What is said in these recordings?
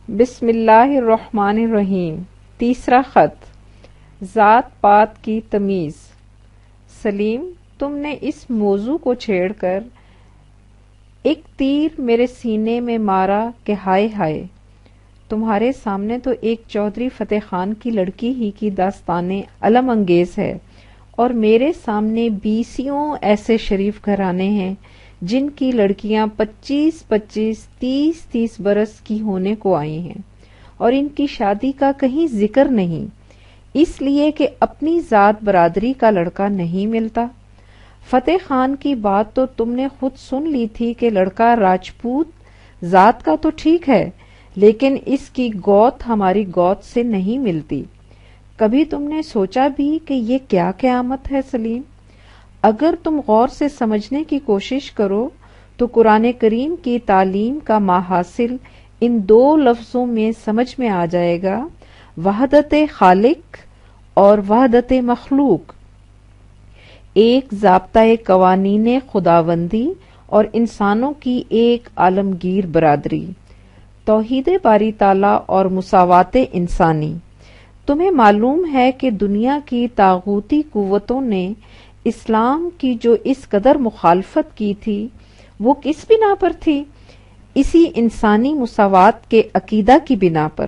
بسم اللہ الرحمن الرحیم۔ تیسرا خط، ذات پات کی تمیز۔ سلیم، تم نے اس موضوع کو چھیڑ کر ایک تیر میرے سینے میں مارا کہ ہائے ہائے، تمہارے سامنے تو ایک چودھری فتح خان کی لڑکی ہی کی داستانیں علم انگیز ہے، اور میرے سامنے بیسیوں ایسے شریف گھرانے ہیں جن کی لڑکیاں 25-25 30-30 برس کی ہونے کو آئی ہیں، اور ان کی شادی کا کہیں ذکر نہیں، اس لیے کہ اپنی ذات برادری کا لڑکا نہیں ملتا۔ فتح خان کی بات تو تم نے خود سن لی تھی کہ لڑکا راجپوت ذات کا تو ٹھیک ہے، لیکن اس کی گوت ہماری گوت سے نہیں ملتی۔ کبھی تم نے سوچا بھی کہ یہ کیا قیامت ہے سلیم؟ اگر تم غور سے سمجھنے کی کوشش کرو تو قرآن کریم کی تعلیم کا ماحصل ان دو لفظوں میں سمجھ میں آ جائے گا، وحدت خالق اور وحدت مخلوق، ایک ضابطۂ قوانین خداوندی اور انسانوں کی ایک عالمگیر برادری، توحید باری تعالیٰ اور مساوات انسانی۔ تمہیں معلوم ہے کہ دنیا کی طاغوتی قوتوں نے اسلام کی جو اس قدر مخالفت کی تھی وہ کس بنا پر تھی؟ اسی انسانی مساوات کے عقیدہ کی بنا پر۔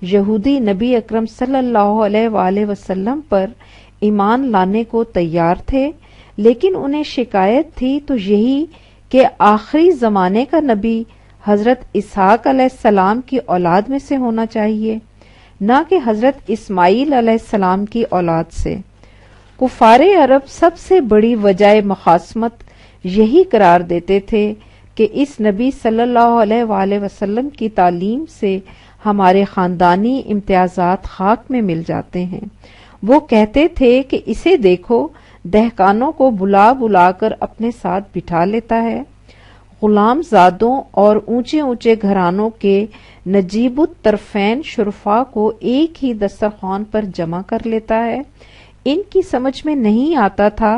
یہودی نبی اکرم صلی اللہ علیہ وآلہ وسلم پر ایمان لانے کو تیار تھے، لیکن انہیں شکایت تھی تو یہی کہ آخری زمانے کا نبی حضرت اسحاق علیہ السلام کی اولاد میں سے ہونا چاہیے، نہ کہ حضرت اسماعیل علیہ السلام کی اولاد سے۔ کفار عرب سب سے بڑی وجہ مخاصمت یہی قرار دیتے تھے کہ اس نبی صلی اللہ علیہ وآلہ وسلم کی تعلیم سے ہمارے خاندانی امتیازات خاک میں مل جاتے ہیں۔ وہ کہتے تھے کہ اسے دیکھو، دہقانوں کو بلا بلا کر اپنے ساتھ بٹھا لیتا ہے، غلام زادوں اور اونچے اونچے گھرانوں کے نجیب الطرفین شرفاء کو ایک ہی دسترخوان پر جمع کر لیتا ہے۔ ان کی سمجھ میں نہیں آتا تھا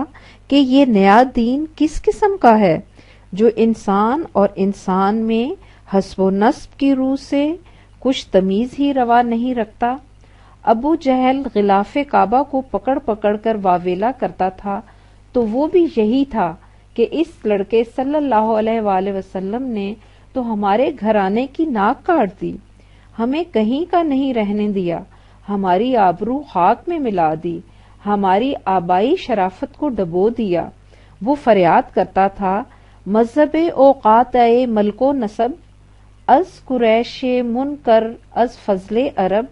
کہ یہ نیا دین کس قسم کا ہے، جو انسان اور انسان میں حسب و نسب کی روح سے کچھ تمیز ہی روا نہیں رکھتا۔ ابو جہل غلاف کعبہ کو پکڑ پکڑ کر واویلا کرتا تھا تو وہ بھی یہی تھا کہ اس لڑکے صلی اللہ علیہ وآلہ وسلم نے تو ہمارے گھرانے کی ناک کاٹ دی، ہمیں کہیں کا نہیں رہنے دیا، ہماری آبرو خاک میں ملا دی، ہماری آبائی شرافت کو ڈبو دیا۔ وہ فریاد کرتا تھا، مذہب اوقات ملک و نسب، از قریش منکر از فضل عرب،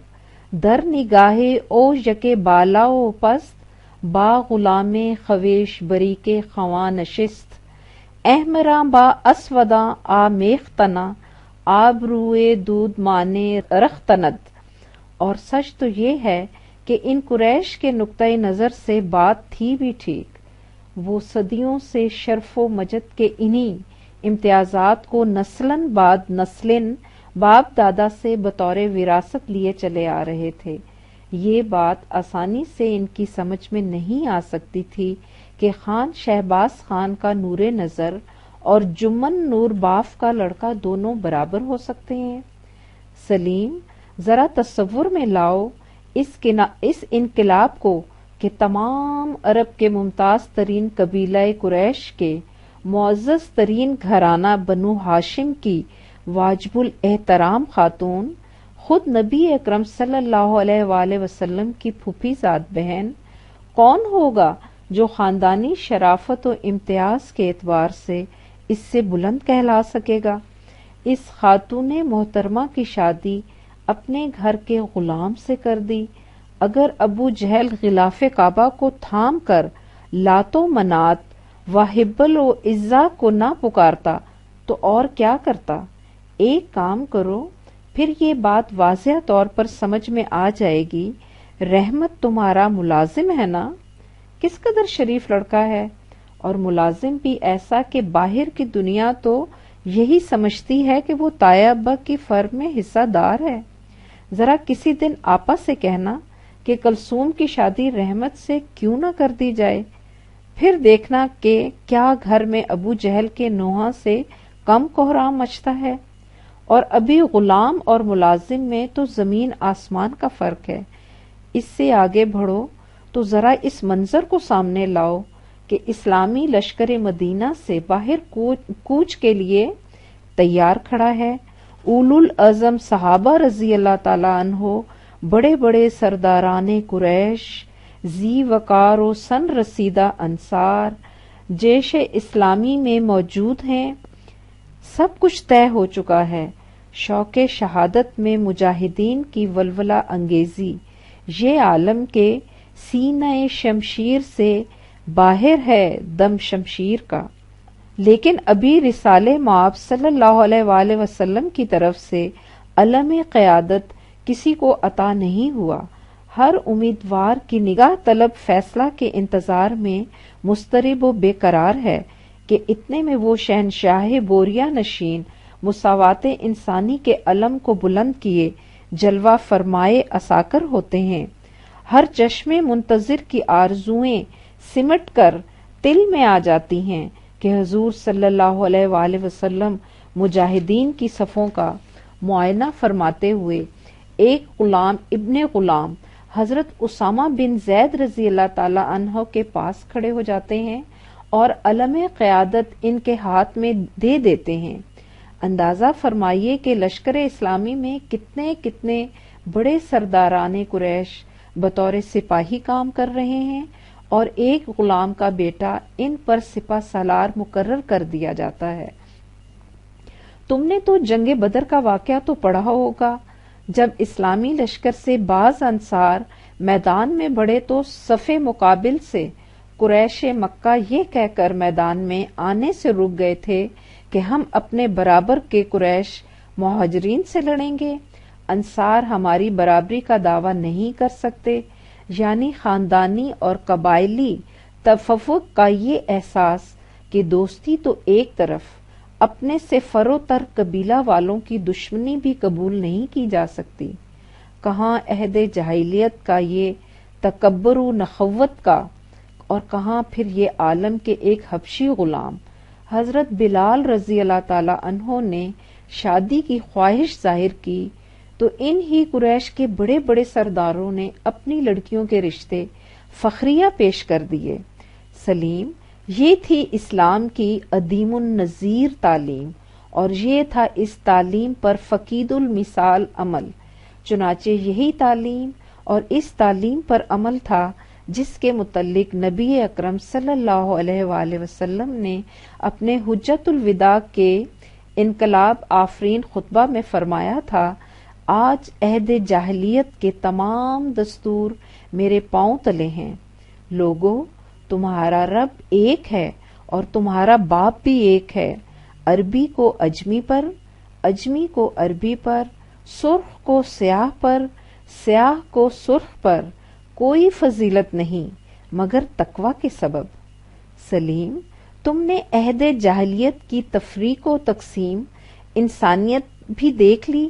در نگاہ او یک بالا و پست، با غلام خویش بری کے خواں نشست، احمراں با اسوداں آ میختنا، آبروئے دود مانے رختند۔ اور سچ تو یہ ہے کہ ان قریش کے نقطۂ نظر سے بات تھی بھی ٹھیک، وہ صدیوں سے شرف و مجد کے انہی امتیازات کو نسلاً بعد نسلاً باپ دادا سے بطور وراثت لیے چلے آ رہے تھے۔ یہ بات آسانی سے ان کی سمجھ میں نہیں آ سکتی تھی کہ خان شہباز خان کا نور نظر اور جمن نور باف کا لڑکا دونوں برابر ہو سکتے ہیں۔ سلیم، ذرا تصور میں لاؤ اس انقلاب کو کہ تمام عرب کے ممتاز ترین قبیلہ قریش کے معزز ترین گھرانہ بنو ہاشم کی واجب الاحترام خاتون، خود نبی اکرم صلی اللہ علیہ وآلہ وسلم کی پھوپھی زاد بہن، کون ہوگا جو خاندانی شرافت و امتیاز کے اعتبار سے اس سے بلند کہلا سکے گا؟ اس خاتون محترمہ کی شادی اپنے گھر کے غلام سے کر دی۔ اگر ابو جہل غلاف کعبہ کو تھام کر لات و منات و حبل و عزا کو نہ پکارتا تو اور کیا کرتا؟ ایک کام کرو، پھر یہ بات واضح طور پر سمجھ میں آ جائے گی۔ رحمت تمہارا ملازم ہے نا؟ کس قدر شریف لڑکا ہے، اور ملازم بھی ایسا کہ باہر کی دنیا تو یہی سمجھتی ہے کہ وہ تایا ابا کی فرم میں حصہ دار ہے۔ ذرا کسی دن آپا سے کہنا کہ کلثوم کی شادی رحمت سے کیوں نہ کر دی جائے، پھر دیکھنا کہ کیا گھر میں ابو جہل کے نوحہ سے کم کوحرام مچتا ہے۔ اور ابھی غلام اور ملازم میں تو زمین آسمان کا فرق ہے۔ اس سے آگے بڑھو تو ذرا اس منظر کو سامنے لاؤ کہ اسلامی لشکر مدینہ سے باہر کوچ کے لیے تیار کھڑا ہے۔ اولو العزم صحابہ رضی اللہ تعالی عنہ، بڑے بڑے سرداران قریش، ذی وقار و سن رسیدہ انصار جیش اسلامی میں موجود ہیں۔ سب کچھ طے ہو چکا ہے۔ شوق شہادت میں مجاہدین کی ولولہ انگیزی یہ عالم کے سینہ شمشیر سے باہر ہے دم شمشیر کا۔ لیکن ابھی رسالہ مآب صلی اللہ علیہ وآلہ وسلم کی طرف سے علم قیادت کسی کو عطا نہیں ہوا۔ ہر امیدوار کی نگاہ طلب فیصلہ کے انتظار میں مضطرب و بے قرار ہے کہ اتنے میں وہ شہنشاہ بوریا نشین مساوات انسانی کے علم کو بلند کیے جلوہ فرمائے عساکر ہوتے ہیں۔ ہر چشم منتظر کی آرزوئیں سمٹ کر دل میں آ جاتی ہیں کہ حضور صلی اللہ علیہ وآلہ وسلم مجاہدین کی صفوں کا معائنہ فرماتے ہوئے ایک غلام ابن غلام حضرت اسامہ بن زید رضی اللہ تعالی عنہ کے پاس کھڑے ہو جاتے ہیں اور علم قیادت ان کے ہاتھ میں دے دیتے ہیں۔ اندازہ فرمائیے کہ لشکر اسلامی میں کتنے کتنے بڑے سرداران قریش بطور سپاہی کام کر رہے ہیں اور ایک غلام کا بیٹا ان پر سپہ سالار مقرر کر دیا جاتا ہے۔ تم نے تو جنگ بدر کا واقعہ تو پڑھا ہوگا۔ جب اسلامی لشکر سے بعض انصار میدان میں بڑھے تو صف مقابل سے قریش مکہ یہ کہہ کر میدان میں آنے سے رک گئے تھے کہ ہم اپنے برابر کے قریش مہاجرین سے لڑیں گے، انصار ہماری برابری کا دعویٰ نہیں کر سکتے۔ یعنی خاندانی اور قبائلی تفوق کا یہ احساس کہ دوستی تو ایک طرف، اپنے سے فرو تر قبیلہ والوں کی دشمنی بھی قبول نہیں کی جا سکتی۔ کہاں عہد جاہلیت کا یہ تکبر و نخوت کا، اور کہاں پھر یہ عالم کے ایک حبشی غلام حضرت بلال رضی اللہ تعالی عنہ نے شادی کی خواہش ظاہر کی تو ان ہی قریش کے بڑے بڑے سرداروں نے اپنی لڑکیوں کے رشتے فخریہ پیش کر دیے۔ سلیم، یہ تھی اسلام کی عدیم النظیر تعلیم، اور یہ تھا اس تعلیم پر فقید المثال عمل۔ چنانچہ یہی تعلیم اور اس تعلیم پر عمل تھا جس کے متعلق نبی اکرم صلی اللہ علیہ وآلہ وسلم نے اپنے حجت الوداع کے انقلاب آفرین خطبہ میں فرمایا تھا، آج عہد جاہلیت کے تمام دستور میرے پاؤں تلے ہیں۔ لوگو، تمہارا رب ایک ہے اور تمہارا باپ بھی ایک ہے۔ عربی کو اجمی پر، اجمی کو عربی پر، سرخ کو سیاہ پر، سیاہ کو سرخ پر کوئی فضیلت نہیں مگر تقوی کے سبب۔ سلیم، تم نے عہد جاہلیت کی تفریق و تقسیم، انسانیت بھی دیکھ لی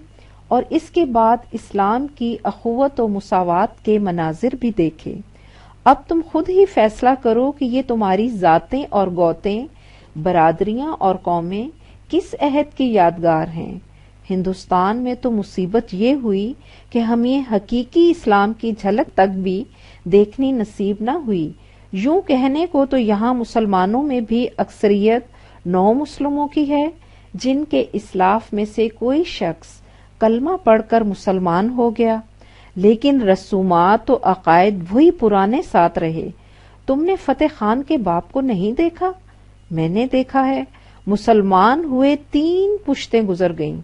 اور اس کے بعد اسلام کی اخوت و مساوات کے مناظر بھی دیکھے۔ اب تم خود ہی فیصلہ کرو کہ یہ تمہاری ذاتیں اور گوتیں، برادریاں اور قومیں کس عہد کی یادگار ہیں۔ ہندوستان میں تو مصیبت یہ ہوئی کہ ہمیں حقیقی اسلام کی جھلک تک بھی دیکھنی نصیب نہ ہوئی۔ یوں کہنے کو تو یہاں مسلمانوں میں بھی اکثریت نو مسلموں کی ہے، جن کے اسلاف میں سے کوئی شخص کلمہ پڑھ کر مسلمان ہو گیا، لیکن رسومات و عقائد وہی پرانے ساتھ رہے۔ تم نے فتح خان کے باپ کو نہیں دیکھا؟ میں نے دیکھا ہے۔ مسلمان ہوئے 3 پشتیں گزر گئیں،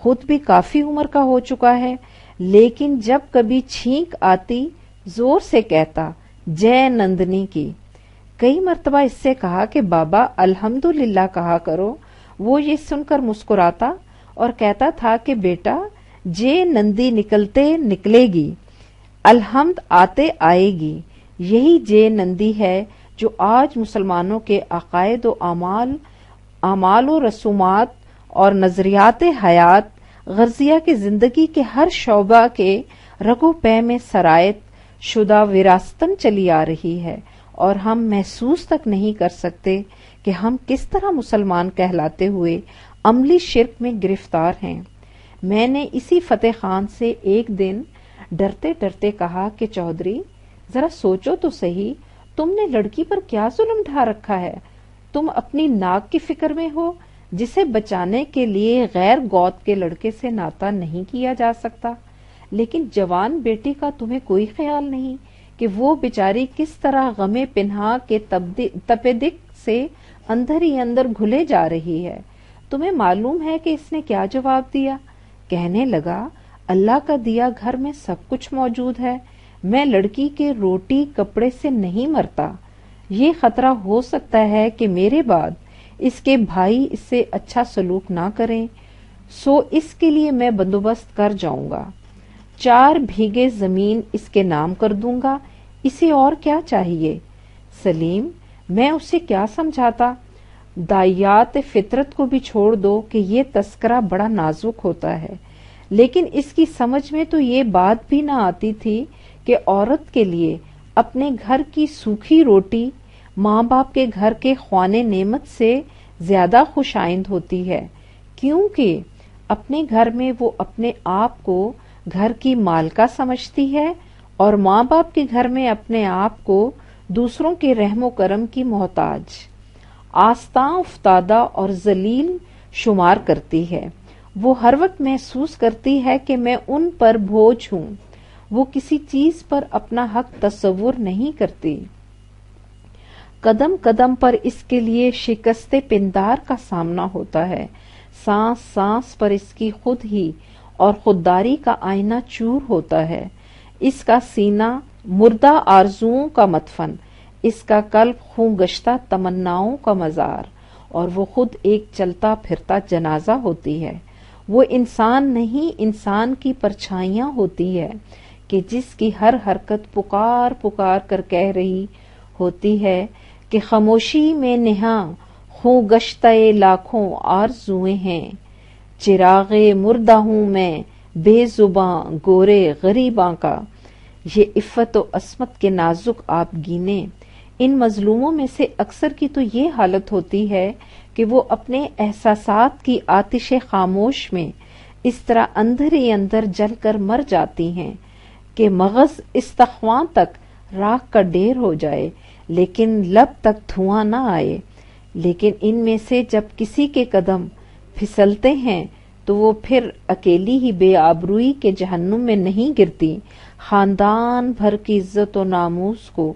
خود بھی کافی عمر کا ہو چکا ہے، لیکن جب کبھی چھینک آتی زور سے کہتا جے نندنی کی۔ کئی مرتبہ اس سے کہا کہ بابا الحمدللہ کہا کرو، وہ یہ سن کر مسکراتا اور کہتا تھا کہ بیٹا جے نندی نکلتے نکلے گی، الحمد آتے آئے گی۔ یہی جے نندی ہے جو آج مسلمانوں کے عقائد و اعمال و رسومات اور نظریات حیات غرضیہ کی زندگی کے ہر شعبہ کے رگ و پے میں سرایت شدہ وراثتاً چلی آ رہی ہے، اور ہم محسوس تک نہیں کر سکتے کہ ہم کس طرح مسلمان کہلاتے ہوئے عملی شرک میں گرفتار ہیں۔ میں نے اسی فتح خان سے ایک دن ڈرتے ڈرتے کہا کہ چودھری ذرا سوچو تو صحیح، تم نے لڑکی پر کیا ظلم ڈھا رکھا ہے؟ تم اپنی ناک کی فکر میں ہو جسے بچانے کے لیے غیر گود کے لڑکے سے ناطہ نہیں کیا جا سکتا، لیکن جوان بیٹی کا تمہیں کوئی خیال نہیں کہ وہ بیچاری کس طرح غم پنہا کے تپدق سے اندر ہی اندر گھلے جا رہی ہے۔ تمہیں معلوم ہے کہ اس نے کیا جواب دیا؟ کہنے لگا اللہ کا دیا گھر میں سب کچھ موجود ہے، میں لڑکی کے روٹی کپڑے سے نہیں مرتا، یہ خطرہ ہو سکتا ہے کہ میرے بعد اس کے بھائی اس سے اچھا سلوک نہ کریں، سو اس کے لیے میں بندوبست کر جاؤں گا، 4 بھیگے زمین اس کے نام کر دوں گا، اسے اور کیا چاہیے؟ سلیم، میں اسے کیا سمجھاتا؟ دائیات فطرت کو بھی چھوڑ دو کہ یہ تذکرہ بڑا نازک ہوتا ہے، لیکن اس کی سمجھ میں تو یہ بات بھی نہ آتی تھی کہ عورت کے لیے اپنے گھر کی سوکھی روٹی ماں باپ کے گھر کے خوان نعمت سے زیادہ خوش آئند ہوتی ہے، کیونکہ اپنے گھر میں وہ اپنے آپ کو گھر کی مالکہ سمجھتی ہے اور ماں باپ کے گھر میں اپنے آپ کو دوسروں کے رحم و کرم کی محتاج، آستاں افتادہ اور ذلیل شمار کرتی ہے۔ وہ ہر وقت محسوس کرتی ہے کہ میں ان پر بوجھ ہوں، وہ کسی چیز پر اپنا حق تصور نہیں کرتی۔ قدم قدم پر اس کے لیے شکست پندار کا سامنا ہوتا ہے، سانس سانس پر اس کی خود ہی اور خودداری کا آئینہ چور ہوتا ہے، اس کا سینہ مردہ آرزوؤں کا مدفن، اس کا قلب خون گشتہ تمناؤں کا مزار، اور وہ خود ایک چلتا پھرتا جنازہ ہوتی ہے۔ وہ انسان نہیں، انسان کی پرچھائیاں ہوتی ہے کہ جس کی ہر حرکت پکار پکار کر کہہ رہی ہوتی ہے کہ خاموشی میں نہاں خون گشتہ لاکھوں آرزوئیں ہیں، چراغ مردہ ہوں میں بے زباں گورے غریباں کا۔ یہ عفت و عصمت کے نازک آپ گینے، ان مظلوموں میں سے اکثر کی تو یہ حالت ہوتی ہے کہ وہ اپنے احساسات کی آتش خاموش میں اس طرح اندر ہی اندر جل کر مر جاتی ہیں کہ مغز استخواں تک راکھ کا ڈھیر ہو جائے لیکن لب تک دھواں نہ آئے۔ لیکن ان میں سے جب کسی کے قدم پھسلتے ہیں تو وہ پھر اکیلی ہی بے آبروئی کے جہنم میں نہیں گرتی، خاندان بھر کی عزت و ناموس کو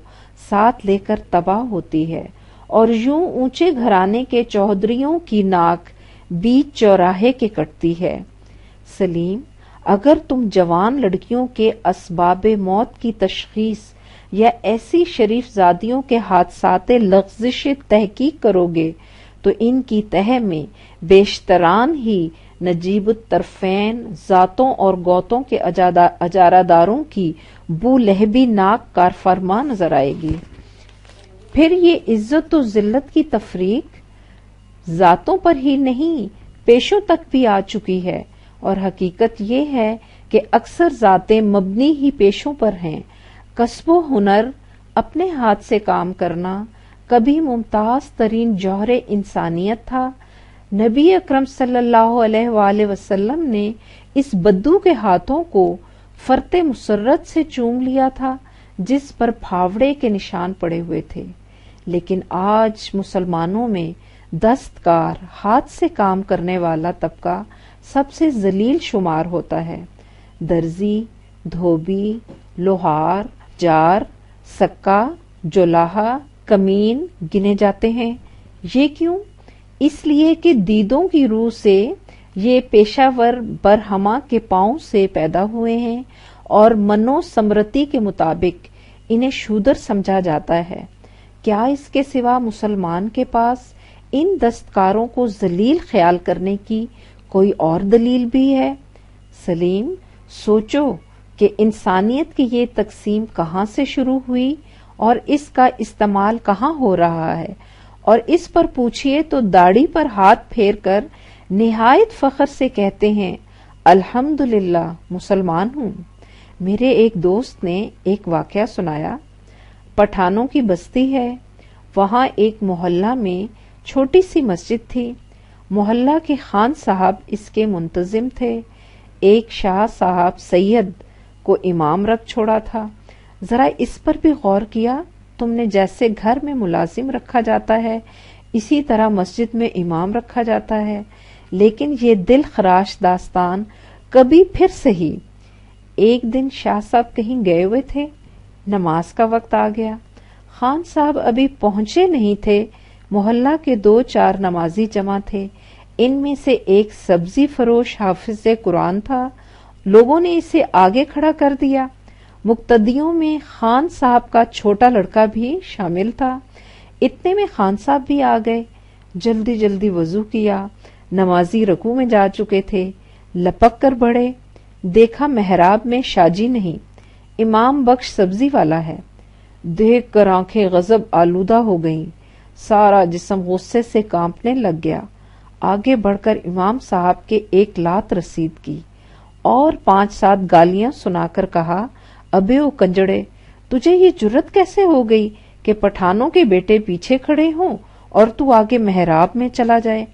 ساتھ لے کر تباہ ہوتی ہے، اور یوں اونچے گھرانے کے چودھریوں کی ناک بیچ چوراہے کے کٹتی ہے۔ سلیم، اگر تم جوان لڑکیوں کے اسباب موت کی تشخیص یا ایسی شریف زادیوں کے حادثات لغزش تحقیق کرو گے تو ان کی تہہ میں بیشتران ہی نجیب الطرفین ذاتوں اور گوتوں کے اجارہ داروں کی بو لہبی ناک کار فرما نظر آئے گی۔ پھر یہ عزت و ذلت کی تفریق ذاتوں پر ہی نہیں پیشوں تک بھی آ چکی ہے، اور حقیقت یہ ہے کہ اکثر ذاتیں مبنی ہی پیشوں پر ہیں۔ کسب و ہنر، اپنے ہاتھ سے کام کرنا کبھی ممتاز ترین جوہر انسانیت تھا۔ نبی اکرم صلی اللہ علیہ وآلہ وسلم نے اس بدو کے ہاتھوں کو فرط مسرت سے چوم لیا تھا جس پر پھاوڑے کے نشان پڑے ہوئے تھے، لیکن آج مسلمانوں میں دستکار، ہاتھ سے کام کرنے والا طبقہ سب سے ذلیل شمار ہوتا ہے۔ درزی، دھوبی، لوہار، جار، سکا، جولاہا، کمین گنے جاتے ہیں۔ یہ کیوں؟ اس لیے کہ دیدوں کی روح سے یہ پیشہ ور برہما کے پاؤں سے پیدا ہوئے ہیں اور منو سمرتی کے مطابق انہیں شودر سمجھا جاتا ہے۔ کیا اس کے سوا مسلمان کے پاس ان دستکاروں کو ذلیل خیال کرنے کی کوئی اور دلیل بھی ہے؟ سلیم، سوچو کہ انسانیت کی یہ تقسیم کہاں سے شروع ہوئی اور اس کا استعمال کہاں ہو رہا ہے، اور اس پر پوچھئے تو داڑھی پر ہاتھ پھیر کر نہایت فخر سے کہتے ہیں الحمدللہ مسلمان ہوں۔ میرے ایک دوست نے ایک واقعہ سنایا۔ پٹھانوں کی بستی ہے، وہاں ایک محلہ میں چھوٹی سی مسجد تھی۔ محلہ کے خان صاحب اس کے منتظم تھے۔ ایک شاہ صاحب سید کو امام رکھ چھوڑا تھا. ذرا اس پر بھی غور کیا؟ تم نے جیسے گھر میں ملازم رکھا جاتا ہے اسی طرح مسجد میں امام رکھا جاتا ہے. لیکن یہ دل خراش داستان کبھی پھر سہی. ایک دن شاہ صاحب کہیں گئے ہوئے تھے. نماز کا وقت آ گیا. خان صاحب ابھی پہنچے نہیں تھے. محلہ کے 2-4 نمازی جمع تھے. ان میں سے ایک سبزی فروش حافظ قرآن تھا. لوگوں نے اسے آگے کھڑا کر دیا. مقتدیوں میں خان صاحب کا چھوٹا لڑکا بھی شامل تھا. اتنے میں خان صاحب بھی آ گئے. جلدی جلدی وضو کیا. نمازی رکوع میں جا چکے تھے. لپک کر بڑھے. دیکھا محراب میں شاجی نہیں، امام بخش سبزی والا ہے. دیکھ کر آنکھیں غضب آلودہ ہو گئیں. سارا جسم غصے سے کانپنے لگ گیا. آگے بڑھ کر امام صاحب کے ایک لات رسید کی اور 5-7 گالیاں سنا کر کہا، ابے او کنجڑے، تجھے یہ جرت کیسے ہو گئی کہ پٹھانوں کے بیٹے پیچھے کھڑے ہوں اور تو آگے محراب میں چلا جائے.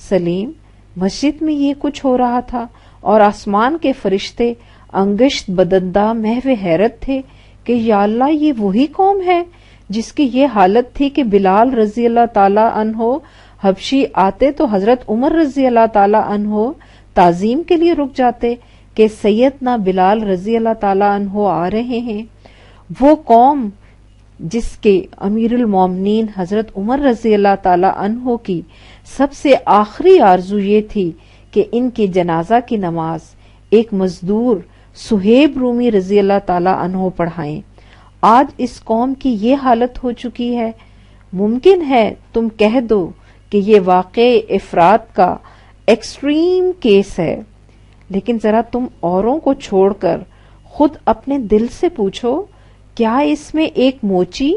سلیم، مسجد میں یہ کچھ ہو رہا تھا اور آسمان کے فرشتے انگشت بدندہ محو حیرت تھے کہ یا اللہ، یہ وہی قوم ہے جس کی یہ حالت تھی کہ بلال رضی اللہ تعالی عنہ حبشی آتے تو حضرت عمر رضی اللہ تعالی عنہ تعظیم کے لیے رک جاتے کہ سیدنا بلال رضی اللہ تعالی عنہ آ رہے ہیں. وہ قوم جس کے امیر المومنین حضرت عمر رضی اللہ تعالی عنہ کی سب سے آخری آرزو یہ تھی کہ ان کے جنازہ کی نماز ایک مزدور سہیب رومی رضی اللہ تعالی عنہ پڑھائیں. آج اس قوم کی یہ حالت ہو چکی ہے. ممکن ہے تم کہہ دو کہ یہ واقع افراد کا ایکسٹریم کیس ہے، لیکن ذرا تم اوروں کو چھوڑ کر خود اپنے دل سے پوچھو، کیا اس میں ایک موچی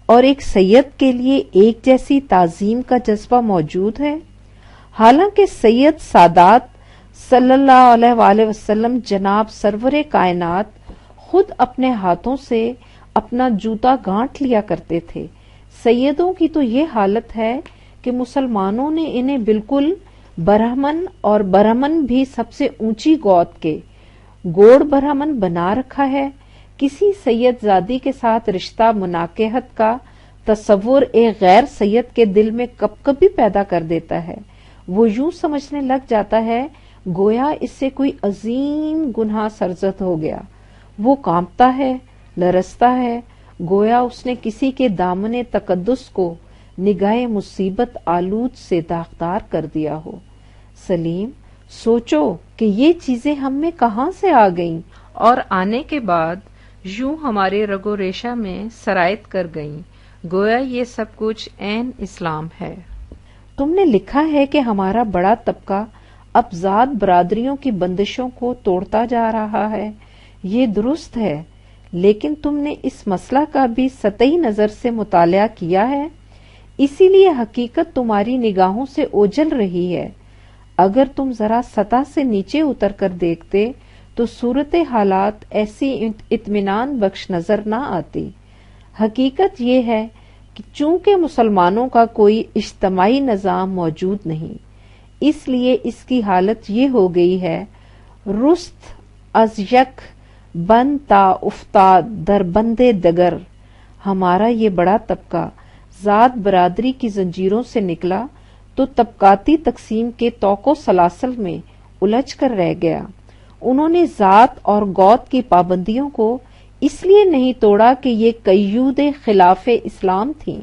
اور ایک سید کے لیے ایک جیسی تعظیم کا جذبہ موجود ہے؟ حالانکہ سید سادات صلی اللہ علیہ وآلہ وسلم جناب سرور کائنات خود اپنے ہاتھوں سے اپنا جوتا گانٹ لیا کرتے تھے. سیدوں کی تو یہ حالت ہے کہ مسلمانوں نے انہیں بالکل برہمن اور برہمن بھی سب سے اونچی گود کے گوڑ برہمن بنا رکھا ہے. کسی سید زادی کے ساتھ رشتہ مناکحت کا تصور ایک غیر سید کے دل میں کب کبھی پیدا کر دیتا ہے. وہ یوں سمجھنے لگ جاتا ہے گویا اس سے کوئی عظیم گناہ سرزد ہو گیا. وہ کانپتا ہے، لرزتا ہے، گویا اس نے کسی کے دامن تقدس کو نگاہ مصیبت آلود سے داغدار کر دیا ہو. سلیم، سوچو کہ یہ چیزیں ہم میں کہاں سے آ گئیں اور آنے کے بعد یوں ہمارے رگ و ریشہ میں سرایت کر گئیں، گویا یہ سب کچھ عین اسلام ہے. تم نے لکھا ہے کہ ہمارا بڑا طبقہ اب ذات برادریوں کی بندشوں کو توڑتا جا رہا ہے. یہ درست ہے، لیکن تم نے اس مسئلہ کا بھی سطحی نظر سے مطالعہ کیا ہے، اسی لیے حقیقت تمہاری نگاہوں سے اوجھل رہی ہے. اگر تم ذرا سطح سے نیچے اتر کر دیکھتے تو صورت حالات ایسی اطمینان بخش نظر نہ آتی. حقیقت یہ ہے کہ چونکہ مسلمانوں کا کوئی اجتماعی نظام موجود نہیں، اس لیے اس کی حالت یہ ہو گئی ہے، رست از یک بند تا افتاد در بند دگر. ہمارا یہ بڑا طبقہ ذات برادری کی زنجیروں سے نکلا تو طبقاتی تقسیم کے توق و سلاسل میں الجھ کر رہ گیا. انہوں نے ذات اور گوت کی پابندیوں کو اس لیے نہیں توڑا کہ یہ قیود خلاف اسلام تھیں،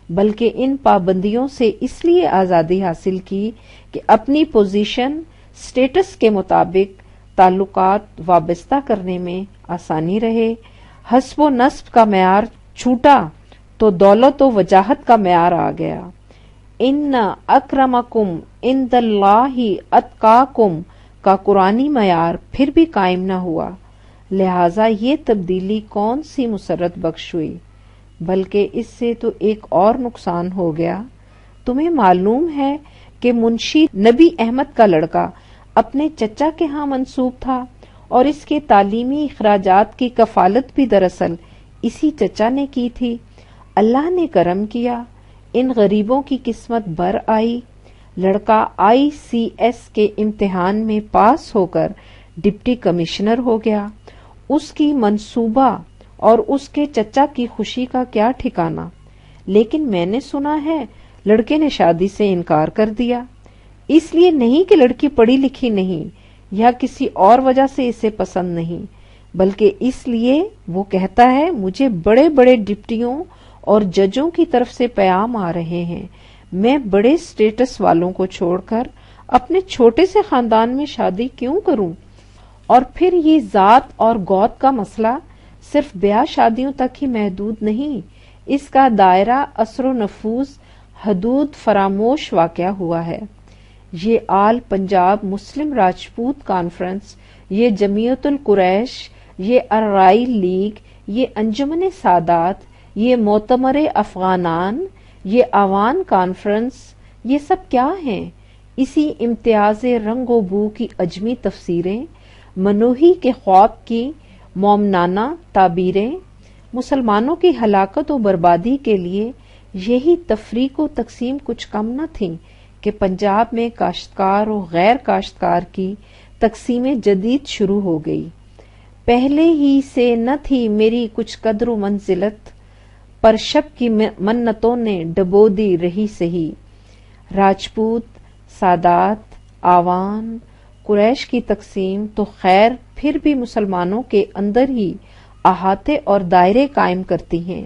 بلکہ ان پابندیوں سے اس لیے آزادی حاصل کی کہ اپنی پوزیشن سٹیٹس کے مطابق تعلقات وابستہ کرنے میں آسانی رہے. حسب و نسب کا معیار چھوٹا تو دولت و وجاہت کا معیار آ گیا. ان اکرمکم عند اللہ اتقاکم کا قرآنی معیار پھر بھی قائم نہ ہوا. لہذا یہ تبدیلی کون سی مسرت بخش ہوئی، بلکہ اس سے تو ایک اور نقصان ہو گیا. تمہیں معلوم ہے کہ منشی نبی احمد کا لڑکا اپنے چچا کے ہاں منسوب تھا اور اس کے تعلیمی اخراجات کی کفالت بھی دراصل اسی چچا نے کی تھی. اللہ نے کرم کیا، ان غریبوں کی قسمت بر آئی. لڑکا ICS کے امتحان میں پاس ہو کر ڈپٹی کمشنر ہو گیا۔ اس کی منصوبہ اور اس کے چچا کی خوشی کا کیا ٹھکانا، لیکن میں نے سنا ہے لڑکے نے شادی سے انکار کر دیا۔ اس لیے نہیں کہ لڑکی پڑھی لکھی نہیں یا کسی اور وجہ سے اسے پسند نہیں، بلکہ اس لیے وہ کہتا ہے مجھے بڑے بڑے ڈپٹیوں اور ججوں کی طرف سے پیغام آ رہے ہیں، میں بڑے سٹیٹس والوں کو چھوڑ کر اپنے چھوٹے سے خاندان میں شادی کیوں کروں؟ اور پھر یہ ذات اور گوت کا مسئلہ صرف بیاہ شادیوں تک ہی محدود نہیں، اس کا دائرہ اثر و نفوذ حدود فراموش واقع ہوا ہے۔ یہ آل پنجاب مسلم راجپوت کانفرنس، یہ جمعیت القریش، یہ اررائی لیگ، یہ انجمن سادات، یہ معتمر افغانان، یہ عوان کانفرنس، یہ سب کیا ہیں؟ اسی امتیاز رنگ و بو کی عجمی تفسیریں، منوہی کے خواب کی مومنانہ تعبیریں۔ مسلمانوں کی ہلاکت و بربادی کے لیے یہی تفریق و تقسیم کچھ کم نہ تھیں کہ پنجاب میں کاشتکار و غیر کاشتکار کی تقسیم جدید شروع ہو گئی۔ پہلے ہی سے نہ تھی میری کچھ قدر و منزلت، پر شب کی منتوں نے ڈبو دی رہی سہی۔ راجپوت، سادات، آوان، قریش کی تقسیم تو خیر پھر بھی مسلمانوں کے اندر ہی احاطے اور دائرے قائم کرتی ہیں۔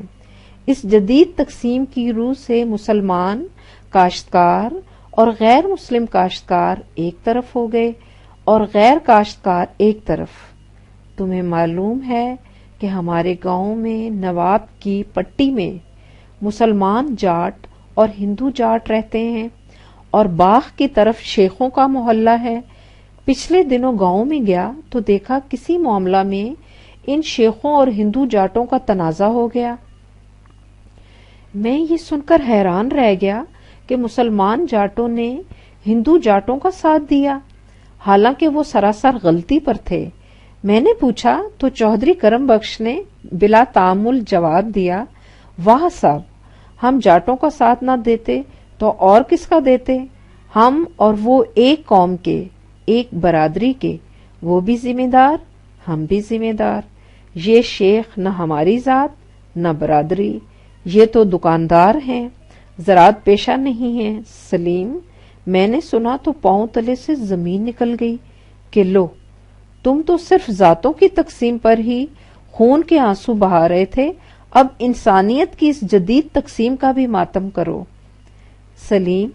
اس جدید تقسیم کی روح سے مسلمان کاشتکار اور غیر مسلم کاشتکار ایک طرف ہو گئے اور غیر کاشتکار ایک طرف۔ تمہیں معلوم ہے کہ ہمارے گاؤں میں نواب کی پٹی میں مسلمان جاٹ اور ہندو جاٹ رہتے ہیں اور باغ کی طرف شیخوں کا محلہ ہے۔ پچھلے دنوں گاؤں میں گیا تو دیکھا کسی معاملہ میں ان شیخوں اور ہندو جاٹوں کا تنازع ہو گیا۔ میں یہ سن کر حیران رہ گیا کہ مسلمان جاٹوں نے ہندو جاٹوں کا ساتھ دیا، حالانکہ وہ سراسر غلطی پر تھے۔ میں نے پوچھا تو چودھری کرم بخش نے بلا تعامل جواب دیا، واہ صاحب، ہم جاٹوں کا ساتھ نہ دیتے تو اور کس کا دیتے؟ ہم اور وہ ایک قوم کے، ایک برادری کے، وہ بھی ذمہ دار، ہم بھی ذمہ دار۔ یہ شیخ نہ ہماری ذات نہ برادری، یہ تو دکاندار ہیں، زراعت پیشہ نہیں ہیں۔ سلیم، میں نے سنا تو پاؤں تلے سے زمین نکل گئی کہ لو، تم تو صرف ذاتوں کی تقسیم پر ہی خون کے آنسو بہا رہے تھے، اب انسانیت کی اس جدید تقسیم کا بھی ماتم کرو۔ سلیم،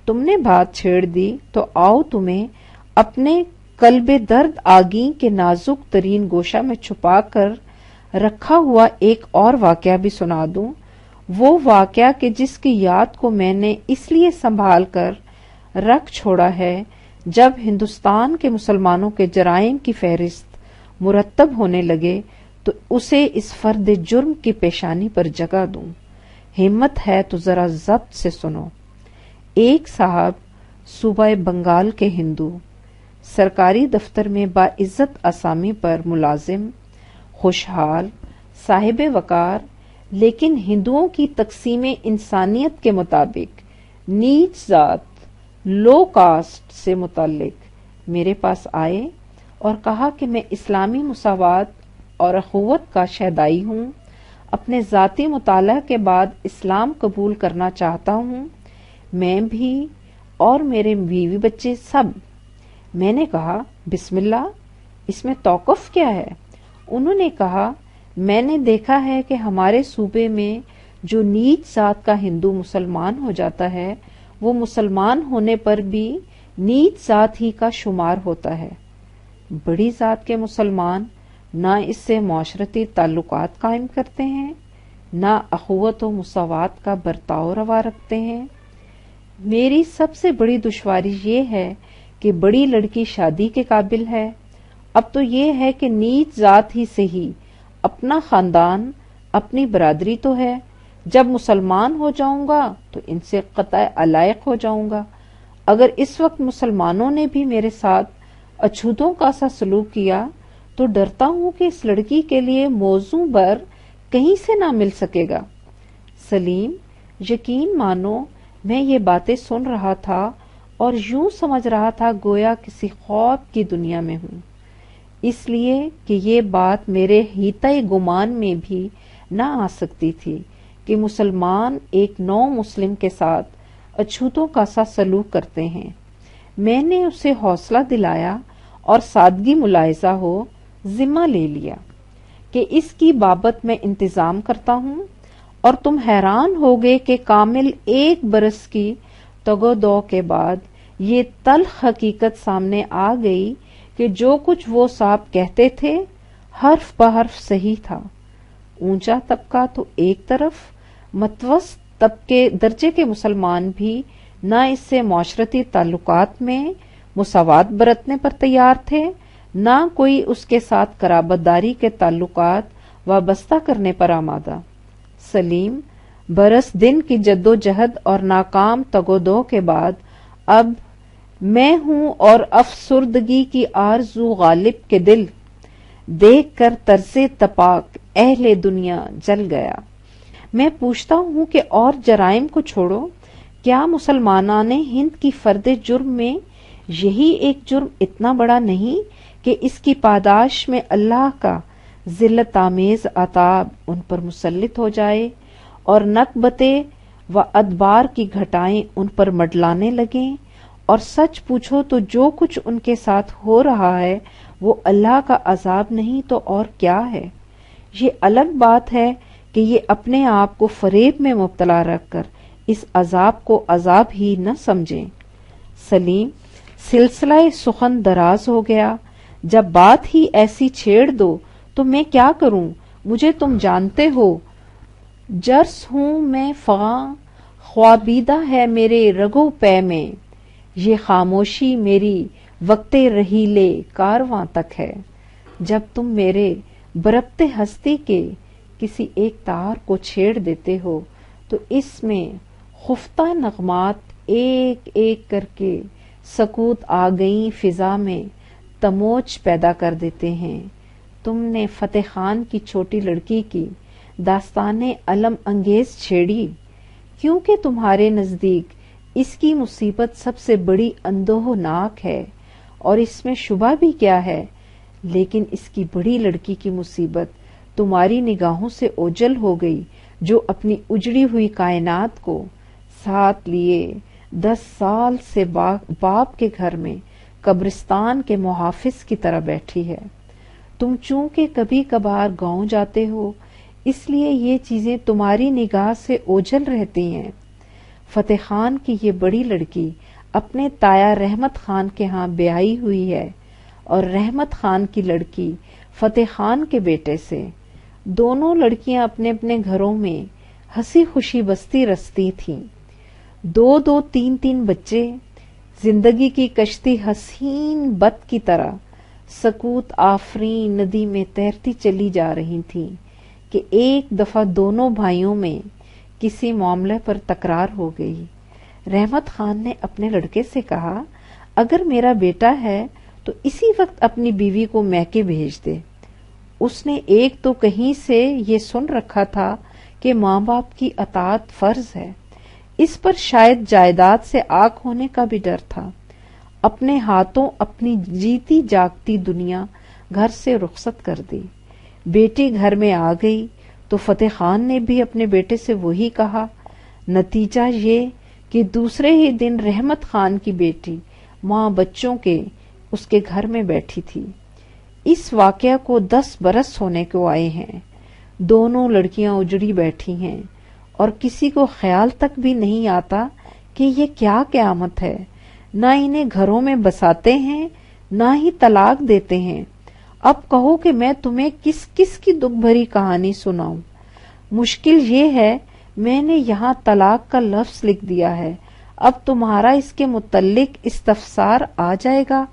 تم نے بات چھیڑ دی تو آؤ تمہیں اپنے قلب درد آگیں کے نازک ترین گوشہ میں چھپا کر رکھا ہوا ایک اور واقعہ بھی سنا دوں، وہ واقعہ کہ جس کی یاد کو میں نے اس لیے سنبھال کر رکھ چھوڑا ہے، جب ہندوستان کے مسلمانوں کے جرائم کی فہرست مرتب ہونے لگے تو اسے اس فرد جرم کی پیشانی پر جگہ دوں۔ ہمت ہے تو ذرا ضبط سے سنو۔ ایک صاحب صوبہ بنگال کے ہندو، سرکاری دفتر میں باعزت اسامی پر ملازم، خوشحال، صاحب وقار، لیکن ہندوؤں کی تقسیم انسانیت کے مطابق نیچ ذات، لو کاسٹ سے متعلق میرے پاس آئے اور کہا کہ میں اسلامی مساوات اور اخوت کا شہدائی ہوں، اپنے ذاتی مطالعہ کے بعد اسلام قبول کرنا چاہتا ہوں، میں بھی اور میرے بیوی بچے سب۔ میں نے کہا بسم اللہ، اس میں توقف کیا ہے؟ انہوں نے کہا میں نے دیکھا ہے کہ ہمارے صوبے میں جو نیچ ذات کا ہندو مسلمان ہو جاتا ہے وہ مسلمان ہونے پر بھی نیچ ذات ہی کا شمار ہوتا ہے۔ بڑی ذات کے مسلمان نہ اس سے معاشرتی تعلقات قائم کرتے ہیں، نہ اخوت و مساوات کا برتاؤ روا رکھتے ہیں۔ میری سب سے بڑی دشواری یہ ہے کہ بڑی لڑکی شادی کے قابل ہے، اب تو یہ ہے کہ نیچ ذات ہی سے ہی اپنا خاندان، اپنی برادری تو ہے، جب مسلمان ہو جاؤں گا تو ان سے قطع علائق ہو جاؤں گا۔ اگر اس وقت مسلمانوں نے بھی میرے ساتھ اچھوتوں کا سا سلوک کیا تو ڈرتا ہوں کہ اس لڑکی کے لیے موزوں بر کہیں سے نہ مل سکے گا۔ سلیم، یقین مانو میں یہ باتیں سن رہا تھا اور یوں سمجھ رہا تھا گویا کسی خواب کی دنیا میں ہوں۔ اس لیے کہ یہ بات میرے حیطۂ گمان میں بھی نہ آ سکتی تھی کہ مسلمان ایک نو مسلم کے ساتھ اچھوتوں کا سا سلوک کرتے ہیں۔ میں نے اسے حوصلہ دلایا اور سادگی ملاحظہ ہو ذمہ لے لیا کہ اس کی بابت میں انتظام کرتا ہوں، اور تم حیران ہوگے کہ کامل 1 برس کی تگودو کے بعد یہ تلخ حقیقت سامنے آ گئی کہ جو کچھ وہ صاحب کہتے تھے حرف بحرف صحیح تھا۔ اونچا طبقہ تو ایک طرف، متوسط طبقے درجے کے مسلمان بھی نہ اس سے معاشرتی تعلقات میں مساوات برتنے پر تیار تھے، نہ کوئی اس کے ساتھ قرابت داری کے تعلقات وابستہ کرنے پر آمادہ۔ سلیم برس دن کی جد و جہد اور ناکام تگودو کے بعد اب میں ہوں، اور افسردگی کی آرزو غالب کے دل دیکھ کر طرز تپاک اہل دنیا جل گیا۔ میں پوچھتا ہوں کہ اور جرائم کو چھوڑو، کیا مسلمانان ہند کی فرد جرم میں یہی ایک جرم اتنا بڑا نہیں کہ اس کی پاداش میں اللہ کا ذلت آمیز عذاب ان پر مسلط ہو جائے اور نکبتیں و ادبار کی گھٹائیں ان پر مڈلانے لگیں؟ اور سچ پوچھو تو جو کچھ ان کے ساتھ ہو رہا ہے وہ اللہ کا عذاب نہیں تو اور کیا ہے؟ یہ الگ بات ہے کہ یہ اپنے آپ کو فریب میں مبتلا رکھ کر اس عذاب کو عذاب ہی نہ سمجھیں۔ سلیم سلسلہ سخن دراز ہو گیا۔ جب بات ہی ایسی چھیڑ دو تو میں کیا کروں؟ مجھے تم جانتے ہو، جرس ہوں میں فغاں، خوابیدہ ہے میرے رگو پے میں، یہ خاموشی میری وقت رحیلے کارواں تک ہے۔ جب تم میرے بربط ہستی کے کسی ایک تار کو چھیڑ دیتے ہو تو اس میں خفتہ نغمات ایک ایک کر کے سکوت آ گئی فضا میں تموچ پیدا کر دیتے ہیں۔ تم نے فتح خان کی چھوٹی لڑکی کی داستان علم انگیز چھیڑی کیونکہ تمہارے نزدیک اس کی مصیبت سب سے بڑی اندوہناک ہے، اور اس میں شبہ بھی کیا ہے، لیکن اس کی بڑی لڑکی کی مصیبت تمہاری نگاہوں سے اوجھل ہو گئی، جو اپنی اجڑی ہوئی کائنات کو ساتھ لیے 10 سال سے باپ کے گھر میں قبرستان کے محافظ کی طرح بیٹھی ہے۔ تم چونکہ کبھی کبھار گاؤں جاتے ہو اس لیے یہ چیزیں تمہاری نگاہ سے اوجھل رہتی ہیں۔ فتح خان کی یہ بڑی لڑکی اپنے تایا رحمت خان کے ہاں بیاہی ہوئی ہے، اور رحمت خان کی لڑکی فتح خان کے بیٹے سے۔ دونوں لڑکیاں اپنے اپنے گھروں میں ہنسی خوشی بستی رستی تھیں، 2 3 بچے، زندگی کی کشتی حسین بت کی طرح سکوت آفرین ندی میں تیرتی چلی جا رہی تھی کہ ایک دفعہ دونوں بھائیوں میں کسی معاملے پر تکرار ہو گئی۔ رحمت خان نے اپنے لڑکے سے کہا، اگر میرا بیٹا ہے تو اسی وقت اپنی بیوی کو میکے بھیج دے۔ اس نے ایک تو کہیں سے یہ سن رکھا تھا کہ ماں باپ کی اطاعت فرض ہے، اس پر شاید جائیداد سے آگ ہونے کا بھی ڈر تھا۔ اپنے ہاتھوں اپنی جیتی جاگتی دنیا گھر سے رخصت کر دی۔ بیٹی گھر میں آ گئی تو فتح خان نے بھی اپنے بیٹے سے وہی کہا۔ نتیجہ یہ کہ دوسرے ہی دن رحمت خان کی بیٹی ماں بچوں کے اس کے گھر میں بیٹھی تھی۔ اس واقعہ کو 10 برس ہونے کو آئے ہیں۔ دونوں لڑکیاں اجڑی بیٹھی ہیں اور کسی کو خیال تک بھی نہیں آتا کہ یہ کیا قیامت ہے۔ نہ انہیں گھروں میں بساتے ہیں نہ ہی طلاق دیتے ہیں۔ اب کہو کہ میں تمہیں کس کس کی دکھ بھری کہانی سناؤں۔ مشکل یہ ہے میں نے یہاں طلاق کا لفظ لکھ دیا ہے، اب تمہارا اس کے متعلق استفسار آ جائے گا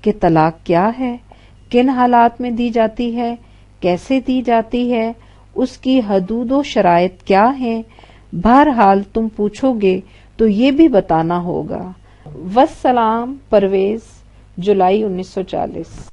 کہ طلاق کیا ہے، کن حالات میں دی جاتی ہے، کیسے دی جاتی ہے، اس کی حدود و شرائط کیا ہیں۔ بہرحال تم پوچھو گے تو یہ بھی بتانا ہوگا۔ والسلام، پرویز، جولائی 1940۔